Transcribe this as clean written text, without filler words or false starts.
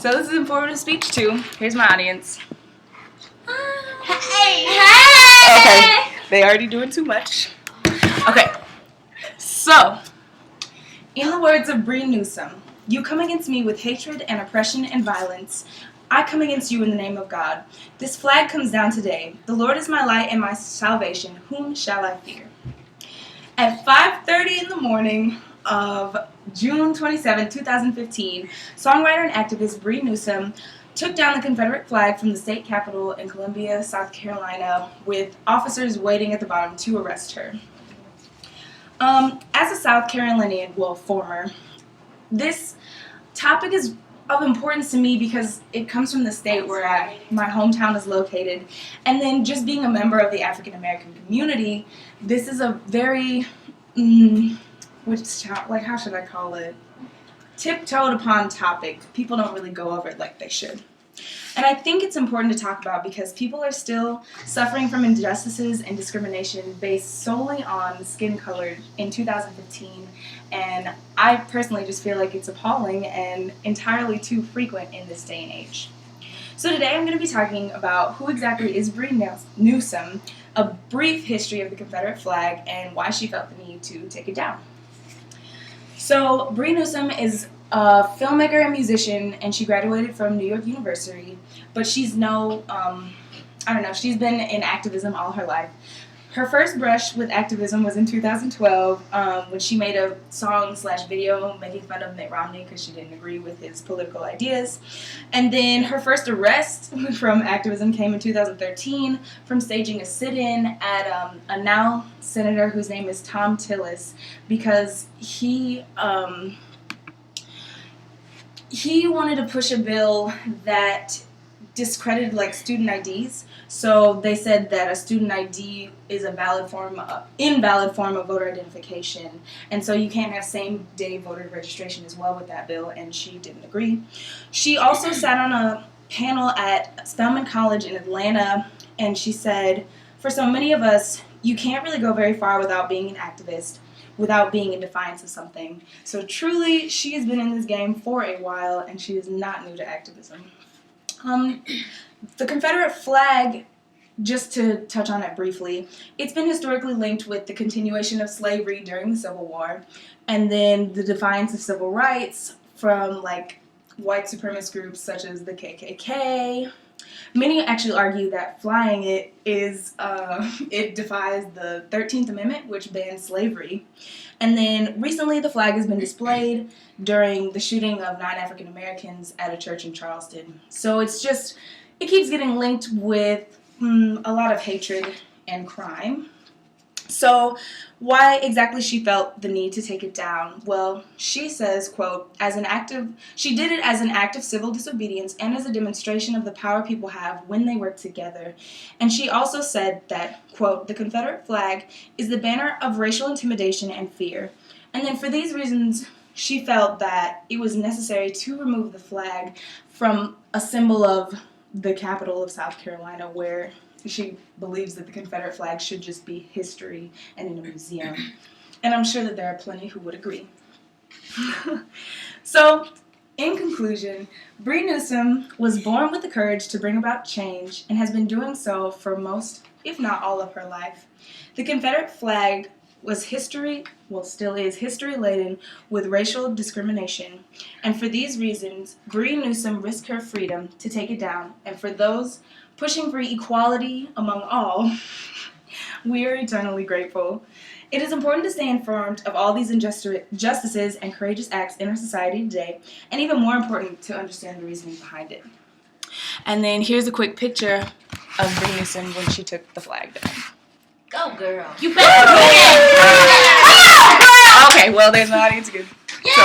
So this is informative speech too. Here's my audience. Hey! Okay, they already doing too much. Okay, so in the words of Bree Newsome, you come against me with hatred and oppression and violence. I come against you in the name of God. This flag comes down today. The Lord is my light and my salvation. Whom shall I fear? At 5:30 in the morning of June 27, 2015, songwriter and activist Bree Newsome took down the Confederate flag from the state capitol in Columbia, South Carolina, with officers waiting at the bottom to arrest her. As a South Carolinian, well, former, this topic is of importance to me because it comes from the state where my hometown is located, and then just being a member of the African American community, this is a very, how should I call it? Tiptoed upon topic. People don't really go over it like they should. And I think it's important to talk about because people are still suffering from injustices and discrimination based solely on skin color in 2015. And I personally just feel like it's appalling and entirely too frequent in this day and age. So today I'm going to be talking about who exactly is Bree Newsome, a brief history of the Confederate flag, and why she felt the need to take it down. So Bree Newsome is a filmmaker and musician, and she graduated from New York University, but she's she's been in activism all her life. Her first brush with activism was in 2012 when she made a song/video making fun of Mitt Romney because she didn't agree with his political ideas. And then her first arrest from activism came in 2013 from staging a sit-in at a now senator whose name is Tom Tillis because he wanted to push a bill that discredited student IDs. So they said that a student ID is invalid form of voter identification, and so you can't have same-day voter registration as well with that bill, and she didn't agree. She also sat on a panel at Spelman College in Atlanta, and she said, for so many of us, you can't really go very far without being an activist, without being in defiance of something. So truly, she has been in this game for a while, and she is not new to activism. The Confederate flag, just to touch on it briefly, it's been historically linked with the continuation of slavery during the Civil War, and then the defiance of civil rights from white supremacist groups such as the KKK. Many actually argue that flying it it defies the 13th Amendment, which bans slavery. And then recently the flag has been displayed during the shooting of 9 African Americans at a church in Charleston. So it keeps getting linked with a lot of hatred and crime. So why exactly she felt the need to take it down? Well, she says, quote, she did it as an act of civil disobedience and as a demonstration of the power people have when they work together. And she also said that, quote, the Confederate flag is the banner of racial intimidation and fear. And then for these reasons, she felt that it was necessary to remove the flag from a symbol of the capital of South Carolina, where she believes that the Confederate flag should just be history and in a museum. And I'm sure that there are plenty who would agree. So, in conclusion, Bree Newsome was born with the courage to bring about change and has been doing so for most, if not all, of her life. The Confederate flag was still is history-laden with racial discrimination. And for these reasons, Bree Newsome risked her freedom to take it down. And for those pushing for equality among all, we are eternally grateful. It is important to stay informed of all these injustices and courageous acts in our society today, and even more important to understand the reasoning behind it. And then here's a quick picture of Bree Newsome when she took the flag down. Go, girl. You better do it! Okay, well, there's an audience again. So.